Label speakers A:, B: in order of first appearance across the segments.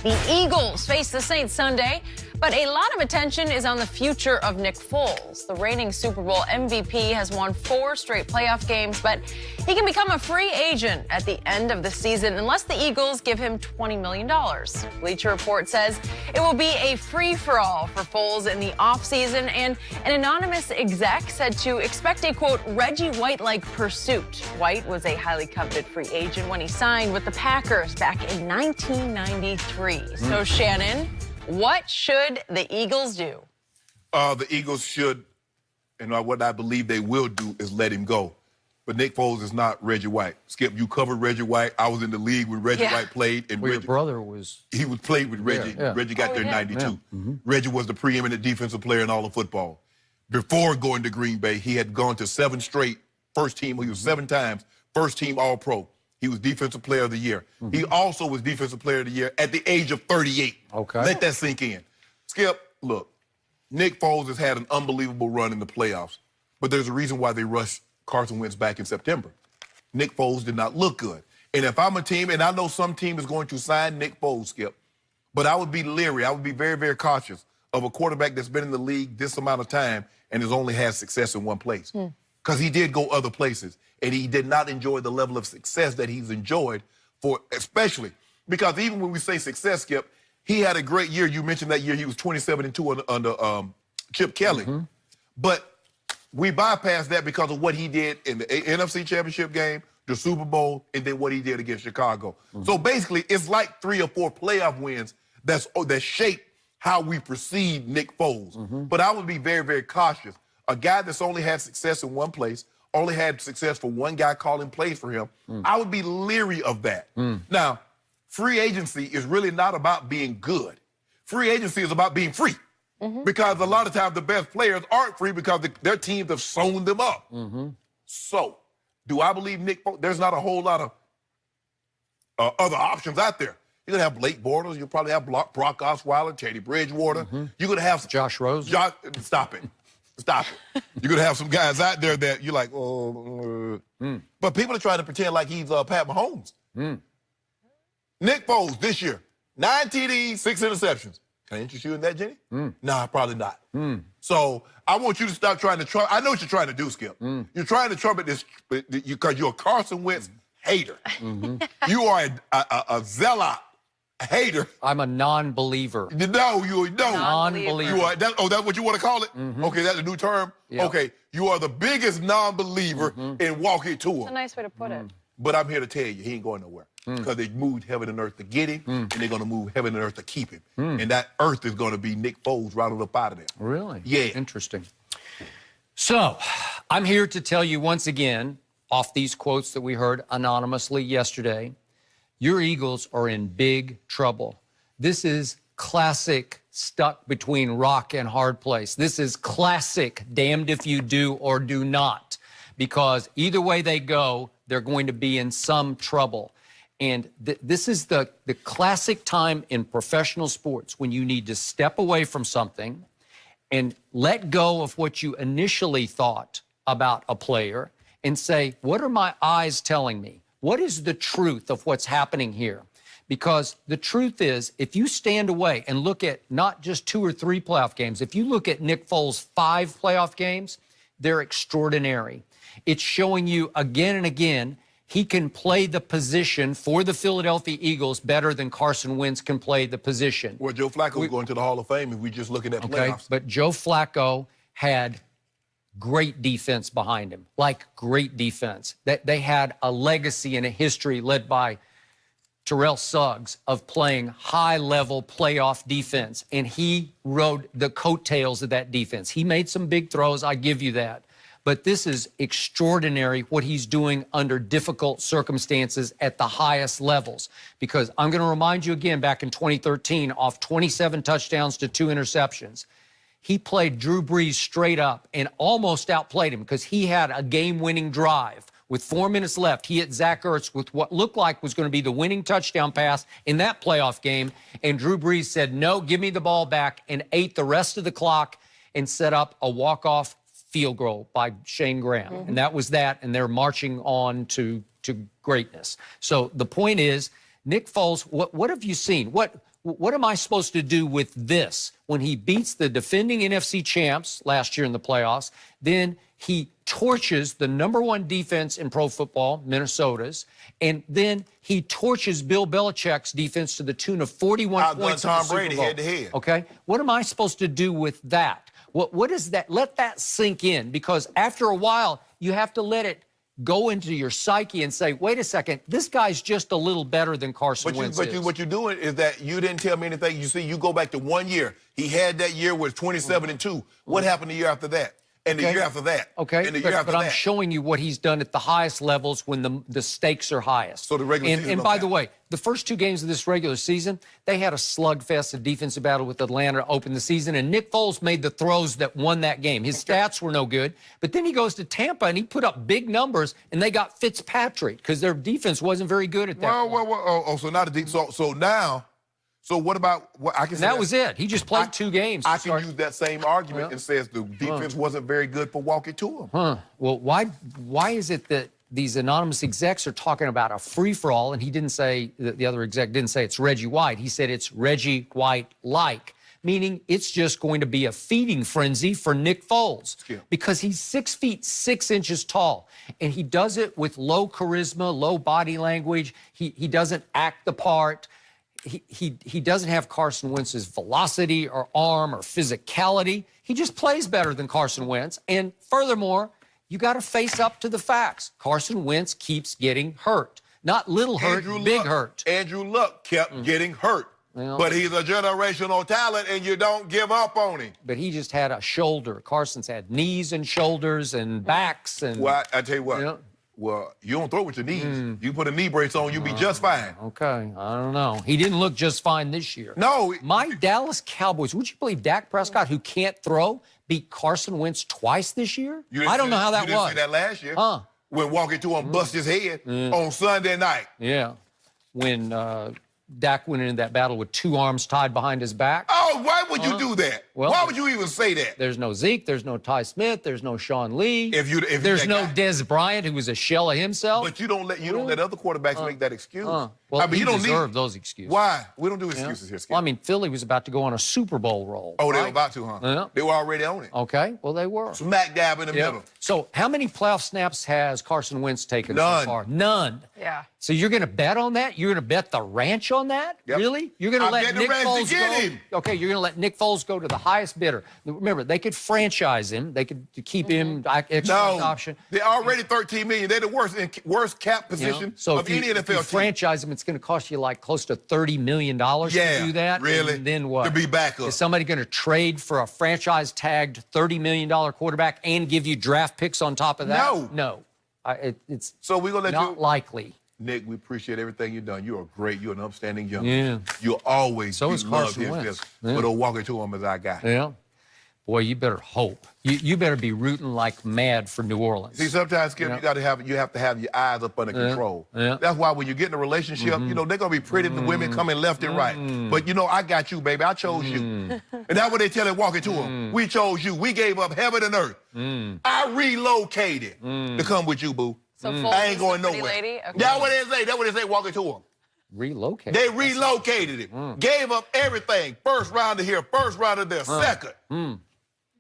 A: The Eagles face the Saints Sunday, but a lot of attention is on the future of Nick Foles. The reigning Super Bowl MVP has won 4 straight playoff games, but he can become a free agent at the end of the season unless the Eagles give him $20 million. Bleacher Report says it will be a free-for-all for Foles in the offseason, and an anonymous exec said to expect a, quote, Reggie White-like pursuit. White was a highly coveted free agent when he signed with the Packers back in 1993. So, Shannon, what should the Eagles do?
B: The Eagles should, and what I believe they will do, is let him go. But Nick Foles is not Reggie White. Skip, you covered Reggie White. I was in the league when Reggie White played. And
C: your brother was...
B: He was played with Reggie. Reggie got there in 92. Reggie was the preeminent defensive player in all of football. Before going to Green Bay, he had gone to 7 straight first team. He was 7 times first team All-Pro. He was Defensive Player of the Year. He also was Defensive Player of the Year at the age of 38.
C: Okay.
B: Let that sink in. Skip, look, Nick Foles has had an unbelievable run in the playoffs, but there's a reason why they rushed Carson Wentz back in September. Nick Foles did not look good. And if I'm a team, and I know some team is going to sign Nick Foles, Skip, but I would be leery. I would be very, very cautious of a quarterback that's been in the league this amount of time and has only had success in one place. Because he did go other places, and he did not enjoy the level of success that he's enjoyed for, especially because even when we say success, Skip, he had a great year. You mentioned that year he was 27-2 under Chip Kelly. But we bypassed that because of what he did in the NFC Championship game, the Super Bowl, and then what he did against Chicago. So basically, it's like 3 or 4 playoff wins that shape how we perceive Nick Foles. But I would be very, very cautious. A guy that's only had success in one place, only had success for one guy calling plays for him, I would be leery of that. Now, free agency is really not about being good. Free agency is about being free. Because a lot of times the best players aren't free because their teams have sewn them up. So, do I believe Nick Foles? There's not a whole lot of other options out there. You're going to have Blake Bortles. You'll probably have Brock Osweiler, Teddy Bridgewater. You're going to have...
C: Josh Rose.
B: Stop it. Stop it. You're going to have some guys out there that you're like, But people are trying to pretend like he's Pat Mahomes. Nick Foles this year, 9 TDs, 6 interceptions. Can I interest you in that, Jenny? Nah, probably not. So I want you to stop trying to trump. I know what you're trying to do, Skip. You're trying to trumpet this because you're a Carson Wentz hater. You are a zealot hater.
C: I'm a non-believer.
B: No, you don't.
C: Non-believer.
B: You are. That's what you want to call it? Okay, that's a new term?
C: Yep.
B: Okay, you are the biggest non-believer in walk it to him.
A: That's a nice way to put it.
B: But I'm here to tell you, he ain't going nowhere. Because they moved heaven and earth to get him, and they're going to move heaven and earth to keep him. And that earth is going to be Nick Foles right up out of there.
C: Really?
B: Yeah.
C: Interesting. So, I'm here to tell you once again, off these quotes that we heard anonymously yesterday, your Eagles are in big trouble. This is classic stuck between rock and hard place. This is classic damned if you do or do not. Because either way they go, they're going to be in some trouble. And this is the classic time in professional sports when you need to step away from something and let go of what you initially thought about a player and say, what are my eyes telling me? What is the truth of what's happening here? Because the truth is, if you stand away and look at not just 2 or 3 playoff games, if you look at Nick Foles' 5 playoff games, they're extraordinary. It's showing you again and again he can play the position for the Philadelphia Eagles better than Carson Wentz can play the position.
B: Well, Joe Flacco is going to the Hall of Fame if we just looking at playoffs.
C: But Joe Flacco had great defense behind him, like great defense. That they had a legacy and a history led by Terrell Suggs of playing high-level playoff defense, and he rode the coattails of that defense. He made some big throws, I give you that. But this is extraordinary what he's doing under difficult circumstances at the highest levels. Because I'm going to remind you again, back in 2013, off 27 touchdowns to 2 interceptions, he played Drew Brees straight up and almost outplayed him because he had a game-winning drive. With 4 minutes left, he hit Zach Ertz with what looked like was going to be the winning touchdown pass in that playoff game. And Drew Brees said, no, give me the ball back, and ate the rest of the clock and set up a walk-off field goal by Shane Graham. And that was that, and they're marching on to greatness. So the point is, Nick Foles, what have you seen? What What am I supposed to do with this? When he beats the defending NFC champs last year in the playoffs, then he torches the #1 defense in pro football, Minnesota's, and then he torches Bill Belichick's defense to the tune of 41 points in the
B: Tom
C: Super
B: Brady
C: Bowl.
B: head to head.
C: Okay? What am I supposed to do with that? What is that? Let that sink in, because after a while, you have to let it go into your psyche and say, wait a second, this guy's just a little better than Carson Wentz is.
B: What you're doing is that you didn't tell me anything. You see, you go back to 1 year. He had that year with 27-2. What happened the year after that? And the year after that?
C: Okay,
B: and the year after
C: but
B: that?
C: I'm showing you what he's done at the highest levels when the stakes are highest.
B: So the regular season
C: And
B: don't
C: by
B: count.
C: the way, the first 2 games of this regular season, they had a slugfest, a defensive battle with Atlanta to open the season, and Nick Foles made the throws that won that game. His stats were no good, but then he goes to Tampa and he put up big numbers, and they got Fitzpatrick because their defense wasn't very good at that point.
B: So not a deep. So now, so what about what I can?
C: And that was it. He just played 2 games.
B: I can use that same argument and says the defense wasn't very good for walking to him.
C: Well, why is it that these anonymous execs are talking about a free-for-all, and he didn't say, the other exec didn't say it's Reggie White. He said it's Reggie White-like, meaning it's just going to be a feeding frenzy for Nick Foles because he's 6 feet 6 inches tall, and he does it with low charisma, low body language. He doesn't act the part. He doesn't have Carson Wentz's velocity or arm or physicality. He just plays better than Carson Wentz. And furthermore, you got to face up to the facts. Carson Wentz keeps getting hurt. Not little hurt, big hurt.
B: Andrew Luck kept getting hurt.
C: Well,
B: but he's a generational talent, and you don't give up on him.
C: But he just had a shoulder. Carson's had knees and shoulders and backs. And
B: Well, I tell you what.
C: You know,
B: well, you don't throw with your knees. You put a knee brace on, you'll be just fine.
C: okay, I don't know. He didn't look just fine this year.
B: No.
C: My Dallas Cowboys, would you believe Dak Prescott, who can't throw, beat Carson Wentz twice this year? I don't know how that
B: you didn't
C: was.
B: see that last year.
C: Huh.
B: When walking to him, bust his head on Sunday night.
C: Yeah, when Dak went into that battle with 2 arms tied behind his back.
B: Oh, why would you do that?
C: Well,
B: why would you even say that?
C: There's no Zeke, there's no Ty Smith, there's no Sean Lee.
B: If
C: there's
B: that
C: no
B: guy-
C: Dez Bryant, who was a shell of himself.
B: But you don't let other quarterbacks make that excuse.
C: Well,
B: I mean,
C: he
B: you don't
C: deserved
B: need
C: those excuses.
B: Why? We don't do excuses here, Skip.
C: Well, I mean, Philly was about to go on a Super Bowl roll.
B: Oh, they were
C: right?
B: about to, huh?
C: Yeah.
B: They were already on it.
C: Okay, well, they were.
B: Smack dab in the
C: Yeah.
B: middle.
C: So how many playoff snaps has Carson Wentz taken
B: None.
C: so far? None.
A: Yeah.
C: So you're going to bet on that? You're going to bet the ranch on that?
B: Yep.
C: Really? You're going to
B: I'm
C: let
B: betting the
C: Nick
B: ranch to
C: Foles
B: get
C: go?
B: him.
C: Okay, you're going to let Nick Foles go to the highest bidder. Remember, they could franchise him. They could keep him extra
B: No,
C: option.
B: they're already $13 million. They're the worst cap
C: You know?
B: position
C: So
B: of
C: if
B: any
C: you
B: NFL team.
C: franchise him, it's going to cost you like close to $30 million to do that.
B: really.
C: And then what?
B: To be backup.
C: Is somebody going to trade for a franchise-tagged $30 million quarterback and give you draft picks on top of that?
B: No.
C: No. It's
B: So we're going to let
C: not
B: you.
C: likely.
B: Nick, we appreciate everything you've done. You are great. You're an upstanding young
C: Yeah.
B: man. You'll always
C: So
B: be
C: is
B: loved
C: Carson
B: his
C: Wentz.
B: best.
C: Yeah.
B: But don't walk into him as our guy.
C: Yeah. Boy, you better hope. You better be rooting like mad for New Orleans.
B: See, sometimes, Skip,
C: Yeah.
B: you have to have your eyes up under control.
C: Yeah.
B: That's why when you get in a relationship, they're gonna be pretty. The women coming left and right. But I got you, baby. I chose you. And that's what they tell him walking to him. We chose you. We gave up heaven and earth. I relocated to come with you, boo.
A: So Foles
B: I ain't
A: is
B: going
A: the pretty
B: nowhere.
A: lady? Okay.
B: That's what they say. That's what they say walking to him.
C: Relocate.
B: They relocated it. Gave up everything. First round to here, first round to there, second.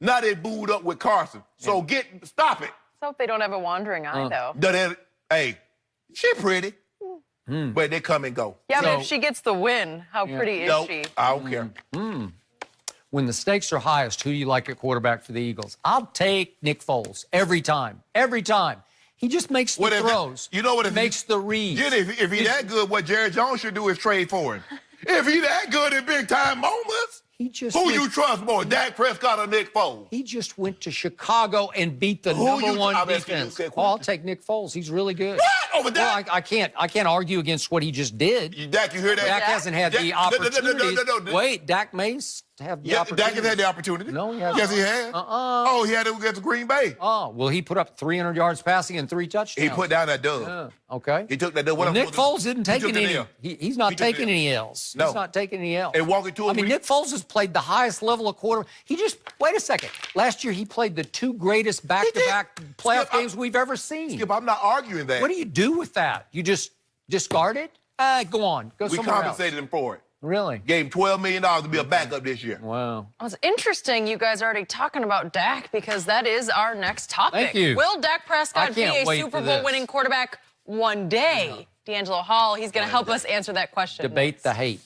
B: Now they booed up with Carson. So stop it.
A: So if they don't have a wandering eye, though.
B: Hey, she pretty. But they come and go.
A: Yeah, but
C: So-
A: if she gets the win, how pretty is
B: No,
A: she?
B: I don't care.
C: When the stakes are highest, who do you like at quarterback for the Eagles? I'll take Nick Foles every time. Every time. He just makes the
B: What if that-
C: throws.
B: you know what
C: He
B: if
C: makes the reads.
B: Jenny, if he that good, what Jerry Jones should do is trade for him. If he that good in big time moments,
C: He just
B: who
C: went-
B: you trust more, Dak Prescott or Nick Foles?
C: He just went to Chicago and beat the
B: Who
C: number
B: you-
C: one
B: I'm asking you
C: defense.
B: that
C: Oh, I'll
B: question.
C: take Nick Foles. He's really good.
B: What? Over Dak?
C: Well, I can't argue against what he just did.
B: Dak, you hear that?
C: Dak hasn't had the
B: Dak-
C: opportunity.
B: no.
C: Wait, Dak may have the
B: Yeah,
C: opportunity.
B: Dak has had the opportunity.
C: No, he hasn't.
B: Yes, he has. Oh, he had it against Green Bay.
C: Oh, well, he put up 300 yards passing and 3 touchdowns.
B: He put down that dub.
C: Yeah, okay.
B: He took that dub.
C: Well, Nick Foles didn't take
B: took the
C: any.
B: L.
C: He's not
B: He took the
C: taking
B: L.
C: any L's.
B: No.
C: He's not taking any L's.
B: And walking to him
C: I mean,
B: when-
C: Nick Foles has played the highest level of quarter. He just wait a second. Last year he played the 2 greatest back-to-back playoff
B: Skip,
C: games we've ever seen.
B: Skip, I'm not arguing that.
C: What do you do with that? You just discard it? Go on. Go
B: We
C: somewhere else.
B: compensated him for it.
C: Really?
B: Gave him $12 million to be a backup this year.
C: Wow.
A: Well, it's interesting you guys are already talking about Dak because that is our next topic.
C: Thank you.
A: Will Dak Prescott be
C: can't
A: a
C: wait
A: Super
C: for
A: Bowl
C: this.
A: winning quarterback one day? D'Angelo Hall, he's going to help us answer that question.
C: Debate
A: next.
C: the hate.